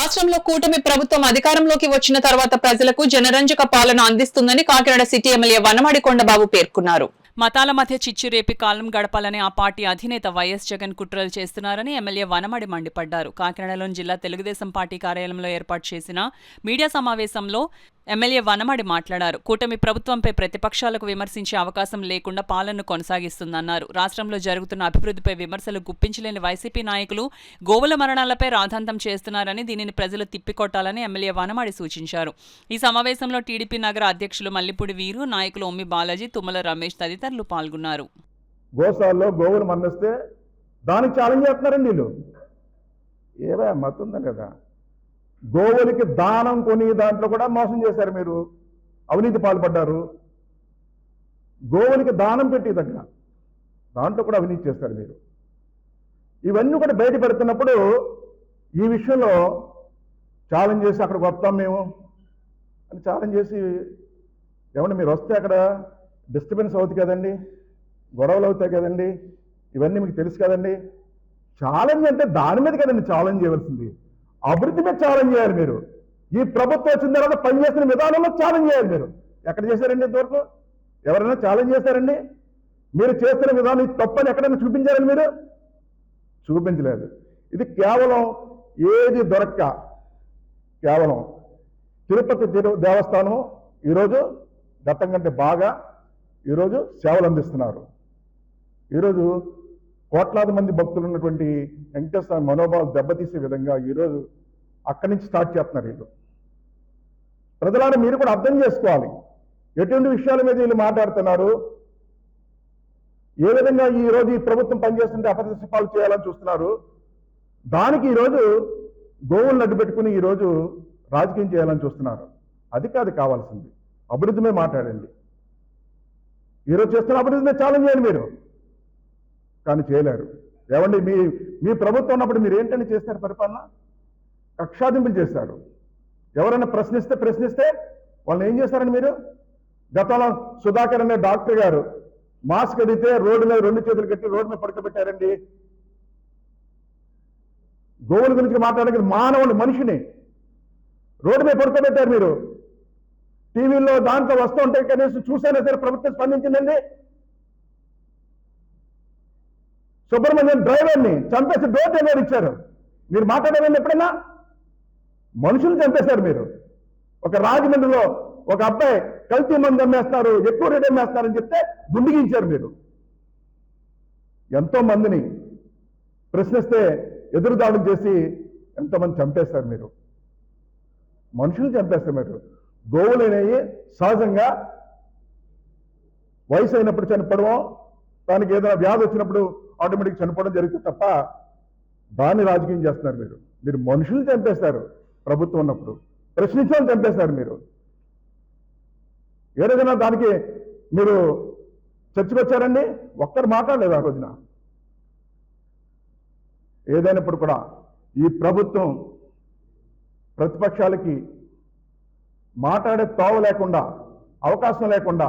రాష్ట్రంలో కూటమి ప్రభుత్వం అధికారంలోకి వచ్చిన తర్వాత ప్రజలకు జనరంజక పాలన అందిస్తుందని కాకినాడ సిటీ ఎమ్మెల్యే వనమాడి కొండబాబు పేర్కొన్నారు. మతాల మధ్య చిచ్చు రేపి కాలం గడపాలని ఆ పార్టీ అధినేత వైఎస్ జగన్ కుట్రలు చేస్తున్నారని ఎమ్మెల్యే వనమాడి మండిపడ్డారు. కాకినాడలోని జిల్లా తెలుగుదేశం పార్టీ కార్యాలయంలో ఏర్పాటు చేసిన మీడియా సమావేశంలో ఎమ్మెల్యే వనమాడి మాట్లాడారు. కూటమి ప్రభుత్వంపై ప్రతిపక్షాలకు విమర్శించే అవకాశం లేకుండా పాలనను కొనసాగిస్తుందన్నారు. రాష్ట్రంలో జరుగుతున్న అభివృద్ధిపై విమర్శలు గుప్పించలేని వైసీపీ నాయకులు గోవుల మరణాలపై రాద్ధాంతం చేస్తున్నారని, దీనిని ప్రజలు తిప్పికొట్టాలని ఎమ్మెల్యే వనమాడి సూచించారు. ఈ సమావేశంలో టీడీపీ నగర అధ్యక్షులు మల్లిపూడి వీరు, నాయకులు ఒమ్మి బాలాజీ, తుమ్మల రమేష్ తదితరులు పాల్గొన్నారు. గోశాలలో గోవులు మరణిస్తే దానికి ఛాలెంజ్ చేస్తున్నారండి వీళ్ళు. ఏవా మతుందా లేదా? గోవులకి దానం కొని దాంట్లో కూడా మోసం చేశారు మీరు, అవినీతి పాల్పడ్డారు. గోవులకి దానం పెట్టి దగ్గర దాంట్లో కూడా అవినీతి చేస్తారు మీరు. ఇవన్నీ కూడా బయట పెడుతున్నప్పుడు ఈ విషయంలో ఛాలెంజ్ చేసి అక్కడికి వస్తాం మేము అని ఛాలెంజ్ చేసి, ఏమన్నా మీరు వస్తే అక్కడ డిస్టర్బెన్స్ అవుతుంది కదండి, గొడవలు అవుతాయి కదండి, ఇవన్నీ మీకు తెలుసు కదండి. ఛాలెంజ్ అంటే దాని మీద కదండి ఛాలెంజ్ చేయవలసింది, అభివృద్ధి మీద ఛాలెంజ్ చేయాలి మీరు. ఈ ప్రభుత్వం వచ్చిన తర్వాత పనిచేసిన విధానంలో ఛాలెంజ్ చేయాలి మీరు. ఎక్కడ చేశారండి ఇంతవరకు? ఎవరైనా ఛాలెంజ్ చేశారండి? మీరు చేస్తున్న విధానం ఇది తప్పని ఎక్కడైనా చూపించారండి? మీరు చూపించలేదు. ఇది కేవలం ఏది దొరక్క కేవలం తిరుపతి దేవస్థానం ఈరోజు గతం కంటే బాగా ఈరోజు సేవలు అందిస్తున్నారు. ఈరోజు కోట్లాది మంది భక్తులు ఉన్నటువంటి వెంకటేశ్వర స్వామి మనోభావాలు దెబ్బతీసే విధంగా ఈరోజు అక్కడి నుంచి స్టార్ట్ చేస్తున్నారు వీళ్ళు. ప్రజలను మీరు కూడా అర్థం చేసుకోవాలి, ఎటువంటి విషయాల మీద వీళ్ళు మాట్లాడుతున్నారు, ఏ విధంగా ఈరోజు ఈ ప్రభుత్వం పనిచేస్తుంటే అపరిశ పాలు చేయాలని చూస్తున్నారు. దానికి ఈరోజు గోవులను అడ్డు పెట్టుకుని ఈరోజు రాజకీయం చేయాలని చూస్తున్నారు. అది కాదు కావాల్సింది, అభివృద్ధి మీద మాట్లాడండి. ఈరోజు చేస్తున్న అభివృద్ధి మీద ఛాలెంజ్ చేయండి మీరు, కానీ చేయలేరు. ఏమండి మీ ప్రభుత్వం ఉన్నప్పుడు మీరు ఏంటని చేస్తారు? పరిపాలన కక్షాదింపులు చేశారు. ఎవరైనా ప్రశ్నిస్తే వాళ్ళని ఏం చేశారండి మీరు? గతంలో సుధాకర్ అనే డాక్టర్ గారు మాస్క్ అడిగితే రోడ్డు మీద 2 చేతులు కట్టి రోడ్డు మీద పడుకోబెట్టారండి. గోవుల గురించి మాట్లాడడానికి మానవుడు మనిషిని రోడ్డు మీద పడుకోబెట్టారు మీరు. టీవీలో దాంట్లో వస్తూ ఉంటే కనీసం చూసైనా సరే ప్రభుత్వం స్పందించిందండి. సుబ్రహ్మణ్యం డ్రైవర్ని చంపేసి డోర్ డెలివరీ ఇచ్చారు. మీరు మాట్లాడారండి ఎప్పుడైనా? మనుషులు చంపేశారు మీరు. ఒక రాజమండ్రిలో ఒక అబ్బాయి కల్తీ మంది అమ్మేస్తారు, ఎక్కువ రేటు అమ్మేస్తారని చెప్తే గుండిగించారు మీరు. ఎంతో మందిని ప్రశ్నిస్తే ఎదురుదాడులు చేసి ఎంతోమంది చంపేస్తారు మీరు. మనుషులు చంపేస్తారు మీరు. గోవులనేవి సహజంగా వయసు అయినప్పుడు చనిపోవడం, దానికి ఏదైనా వ్యాధి వచ్చినప్పుడు ఆటోమేటిక్ చనిపోవడం జరుగుతుంది తప్ప దాన్ని రాజకీయం చేస్తున్నారు మీరు. మీరు మనుషులు చంపేస్తారు. ప్రభుత్వం ఉన్నప్పుడు ప్రశ్నించాలని చంపేస్తారు మీరు. ఏ రోజున దానికి మీరు చర్చకొచ్చారండి? ఒక్కరు మాట్లాడలేదు ఆ రోజున. ఏదైనప్పుడు కూడా ఈ ప్రభుత్వం ప్రతిపక్షాలకి మాట్లాడే తావ లేకుండా, అవకాశం లేకుండా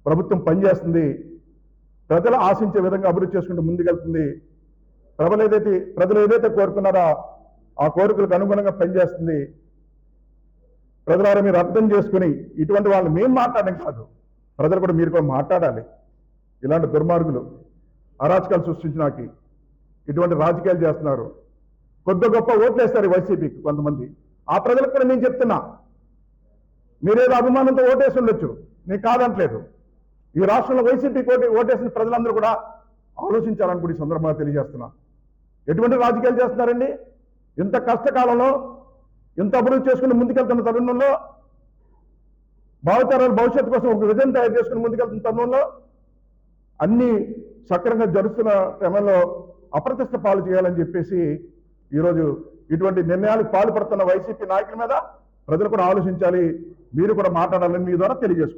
ప్రభుత్వం పనిచేస్తుంది. ప్రజలు ఆశించే విధంగా అభివృద్ధి చేసుకుంటూ ముందుకెళ్తుంది. ప్రజలు ఏదైతే కోరుకున్నారో ఆ కోరికలకు అనుగుణంగా పనిచేస్తుంది. ప్రజలారా మీరు అర్థం చేసుకుని ఇటువంటి వాళ్ళు మేము మాట్లాడడం కాదు, ప్రజలు కూడా మీరు కూడా మాట్లాడాలి. ఇలాంటి దుర్మార్గులు అరాచకాలు సృష్టించినాకి ఇటువంటి రాజకీయాలు చేస్తున్నారు. కొద్ది గొప్ప ఓట్లేస్తారు వైసీపీకి కొంతమంది. ఆ ప్రజలకు కూడా నేను చెప్తున్నా, మీరేదో అభిమానంతో ఓటేసి ఉండొచ్చు, నేను కాదంటలేదు. ఈ రాష్ట్రంలో వైసీపీకి ఓటేసిన ప్రజలందరూ కూడా ఆలోచించాలని కూడా ఈ సందర్భంగా తెలియజేస్తున్నా. ఎటువంటి రాజకీయాలు చేస్తున్నారండి? ఇంత కష్టకాలంలో ఇంత అభివృద్ధి చేసుకుని ముందుకెళ్తున్న తరుణంలో, భావితరాల భవిష్యత్తు కోసం ఒక విజన్ తయారు చేసుకుని ముందుకెళ్తున్న తరుణంలో అన్ని సక్రంగా జరుగుతున్న క్రమంలో అప్రతిష్ట పాలు చేయాలని చెప్పేసి ఈరోజు ఇటువంటి నిర్ణయాలకు పాల్పడుతున్న వైసీపీ నాయకుల మీద ప్రజలు కూడా ఆలోచించాలి. మీరు కూడా మాట్లాడాలని మీ ద్వారా తెలియజేసుకుంటారు.